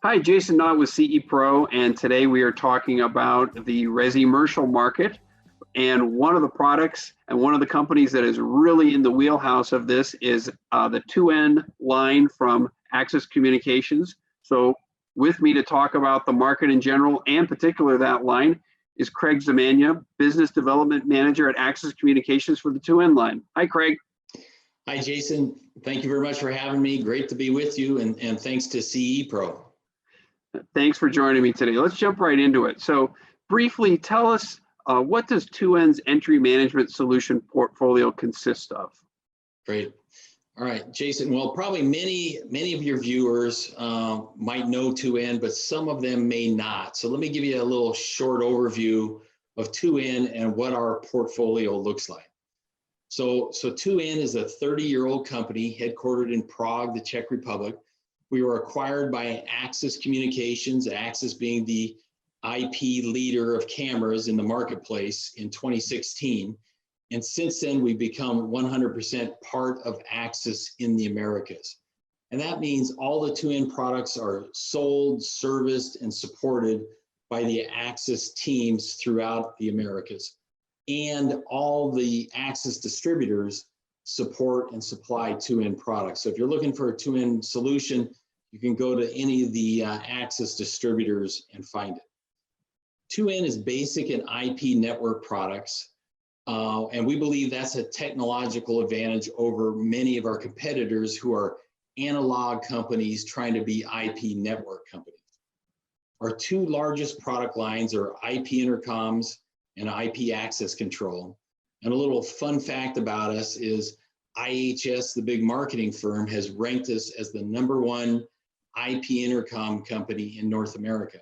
Hi, Jason Knott with CE Pro, and today we are talking about the resi-commercial market. And one of the products and one of the companies that is really in the wheelhouse of this is the 2N line from Axis Communications. So with me to talk about the market in general and particular that line is Craig Szamania, Business Development Manager at Axis Communications for the 2N line. Hi, Craig. Hi, Jason. Thank you very much for having me. Great to be with you, and thanks to CE Pro. Thanks for joining me today. Let's jump right into it. So briefly, tell us what does 2N's entry management solution portfolio consist of? Great. All right, Jason. Well, probably many of your viewers might know 2N, but some of them may not. So let me give you a little short overview of 2N and what our portfolio looks like. So 2N is a 30-year-old company headquartered in Prague, the Czech Republic. We were acquired by Axis Communications, Axis being the IP leader of cameras in the marketplace in 2016. And since then, we've become 100% part of Axis in the Americas. And that means all the 2N products are sold, serviced, and supported by the Axis teams throughout the Americas. And all the Axis distributors support and supply 2N products. So if you're looking for a 2N solution, you can go to any of the Axis distributors and find it. 2N is basic and IP network products, and we believe that's a technological advantage over many of our competitors who are analog companies trying to be IP network companies. Our two largest product lines are IP intercoms and IP access control. And a little fun fact about us is IHS, the big marketing firm, has ranked us as the #1 IP intercom company in North America.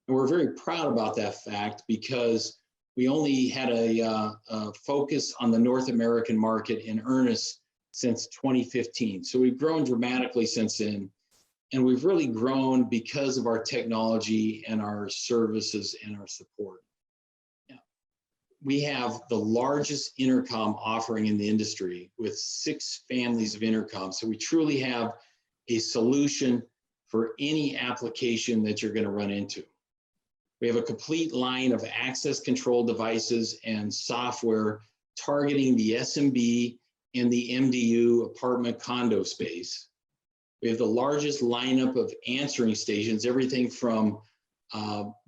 And we're very proud about that fact because we only had a focus on the North American market in earnest since 2015. So we've grown dramatically since then. And we've really grown because of our technology and our services and our support. We have the largest intercom offering in the industry with 6 families of intercoms. So we truly have a solution for any application that you're going to run into. We have a complete line of access control devices and software targeting the SMB and the MDU apartment condo space. We have the largest lineup of answering stations, everything from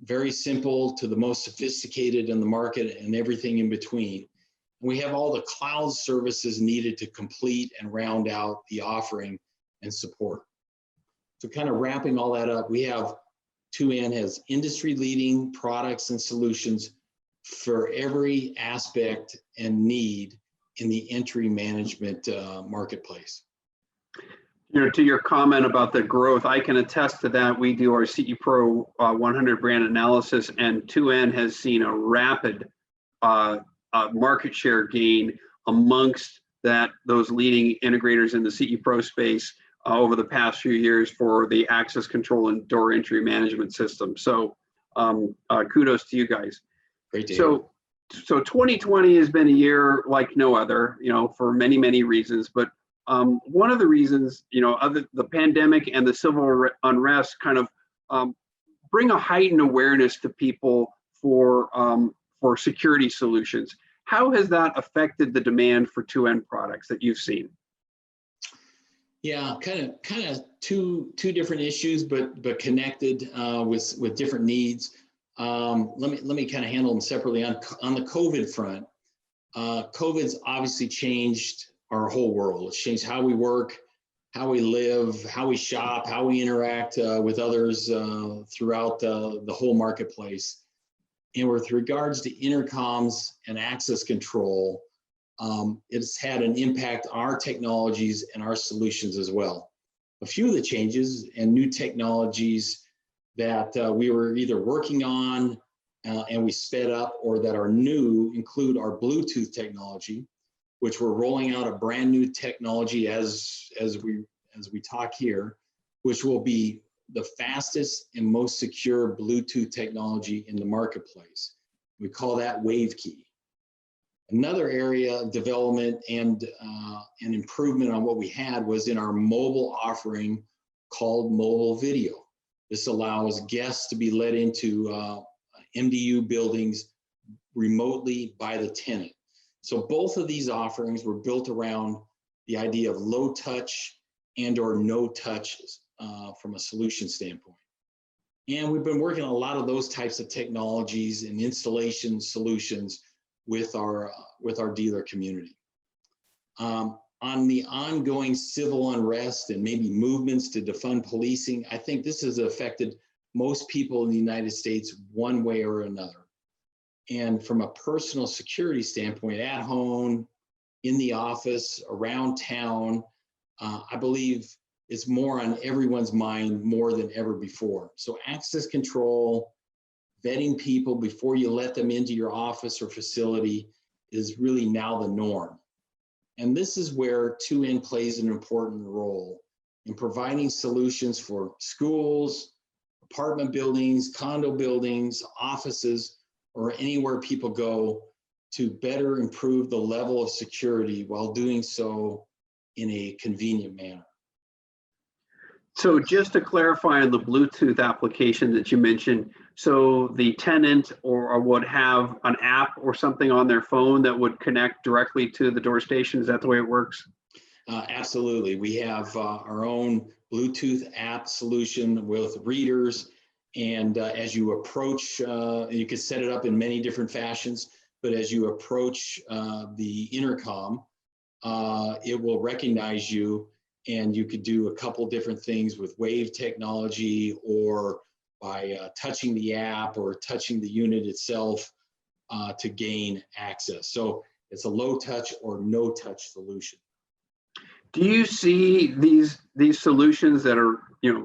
very simple to the most sophisticated in the market and everything in between. We have all the cloud services needed to complete and round out the offering and support. So kind of wrapping all that up, we have 2N has industry-leading products and solutions for every aspect and need in the entry management marketplace. You know, to your comment about the growth, I can attest to that. We do our CE Pro 100 brand analysis, and 2N has seen a rapid market share gain amongst those leading integrators in the CE Pro space over the past few years for the access control and door entry management system. So kudos to you guys. Great to hear. So 2020 has been a year like no other, you know, for many reasons, but one of the reasons, you know, the pandemic and the civil unrest kind of bring a heightened awareness to people for security solutions. How has that affected the demand for 2N products that you've seen? Yeah, kind of two different issues, but connected with different needs. Let me kind of handle them separately. On the COVID front, COVID's obviously changed our whole world. It's changed how we work, how we live, how we shop, how we interact with others throughout the whole marketplace. And with regards to intercoms and access control, it's had an impact on our technologies and our solutions as well. A few of the changes and new technologies that we were either working on and we sped up or that are new include our Bluetooth technology, which we're rolling out a brand new technology as we talk here, which will be the fastest and most secure Bluetooth technology in the marketplace. We call that WaveKey. Another area of development and improvement on what we had was in our mobile offering called mobile video. This allows guests to be let into MDU buildings remotely by the tenant. So both of these offerings were built around the idea of low touch and or no touch from a solution standpoint. And we've been working on a lot of those types of technologies and installation solutions with our dealer community. On the ongoing civil unrest and maybe movements to defund policing, I think this has affected most people in the United States one way or another. And from a personal security standpoint, at home, in the office, around town, I believe it's more on everyone's mind more than ever before. So access control, vetting people before you let them into your office or facility is really now the norm. And this is where 2N plays an important role in providing solutions for schools, apartment buildings, condo buildings, offices, or anywhere people go to better improve the level of security while doing so in a convenient manner. So just to clarify on the Bluetooth application that you mentioned, so the tenant or would have an app or something on their phone that would connect directly to the door station. Is that the way it works? Absolutely. We have our own Bluetooth app solution with readers. And as you approach, you can set it up in many different fashions, but as you approach the intercom, it will recognize you, and you could do a couple different things with wave technology or by touching the app or touching the unit itself to gain access. So it's a low touch or no touch solution. Do you see these solutions that are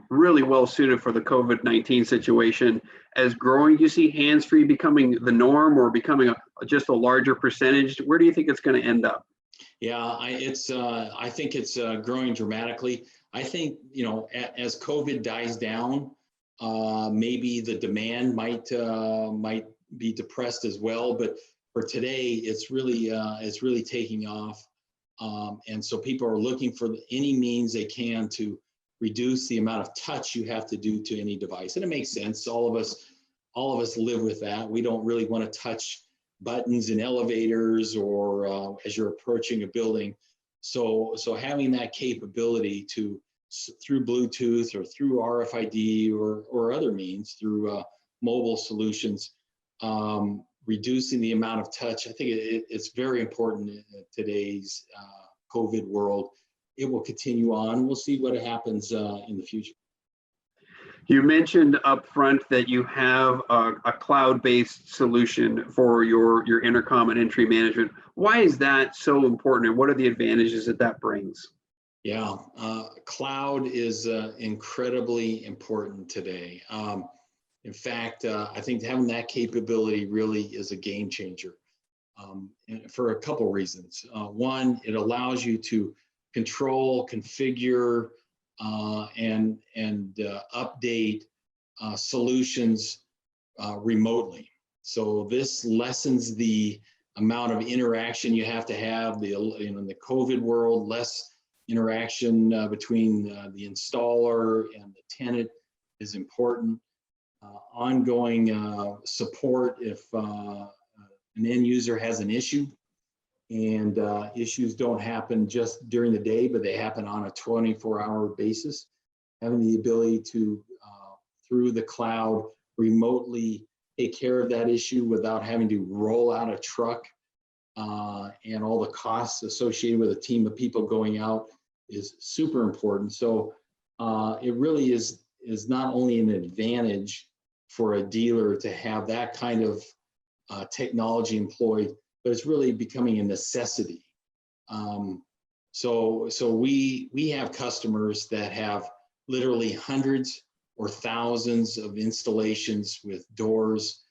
really well suited for the COVID-19 situation as growing? Do you see hands-free becoming the norm or becoming just a larger percentage? Where do you think it's going to end up? Yeah, I think it's growing dramatically. I think, as COVID dies down, maybe the demand might be depressed as well. But for today, it's really taking off. And so people are looking for any means they can to reduce the amount of touch you have to do to any device. And it makes sense. All of us live with that. We don't really want to touch buttons in elevators or as you're approaching a building. So having that capability to, through Bluetooth or through RFID or other means, through mobile solutions, reducing the amount of touch, I think it's very important in today's COVID world. It will continue on. We'll see what happens in the future. You mentioned up front that you have a cloud-based solution for your intercom and entry management. Why is that so important, and what are the advantages that brings? Yeah, cloud is incredibly important today. In fact, I think having that capability really is a game changer for a couple reasons. One, it allows you to control, configure, and update solutions remotely. So this lessens the amount of interaction you have to have. In the COVID world, less interaction between the installer and the tenant is important. Ongoing support if an end user has an issue, and issues don't happen just during the day, but they happen on a 24-hour basis. Having the ability to, through the cloud, remotely take care of that issue without having to roll out a truck and all the costs associated with a team of people going out is super important. So it really is not only an advantage for a dealer to have that kind of technology employed, but it's really becoming a necessity. So we have customers that have literally hundreds or thousands of installations with doors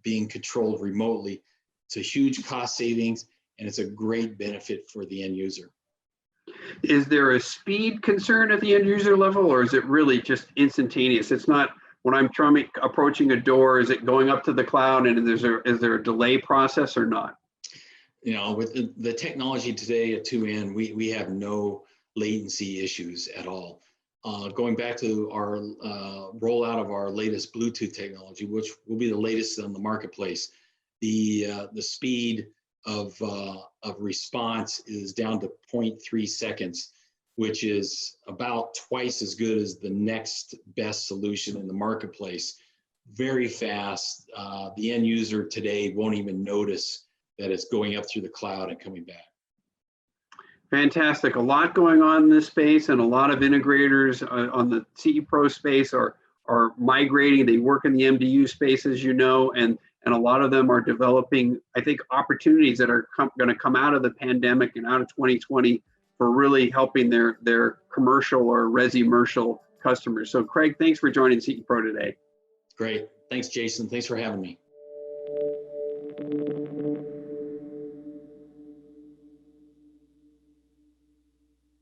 being controlled remotely. It's a huge cost savings, and it's a great benefit for the end user. Is there a speed concern at the end user level, or is it really just instantaneous? It's not, when I'm approaching a door, is it going up to the cloud, and is there a delay process or not? With the technology today at 2N, we have no latency issues at all. going back to our rollout of our latest Bluetooth technology, which will be the latest on the marketplace, the speed of response is down to 0.3 seconds, which is about twice as good as the next best solution in the marketplace. Very fast. The end user today won't even notice that it's going up through the cloud and coming back. Fantastic. A lot going on in this space, and a lot of integrators on the CE Pro space are migrating. They work in the MDU space, as you know, and a lot of them are developing, I think, opportunities that are going to come out of the pandemic and out of 2020 for really helping their commercial or resi-mercial customers. So Craig, thanks for joining CE Pro today. Great. Thanks, Jason. Thanks for having me.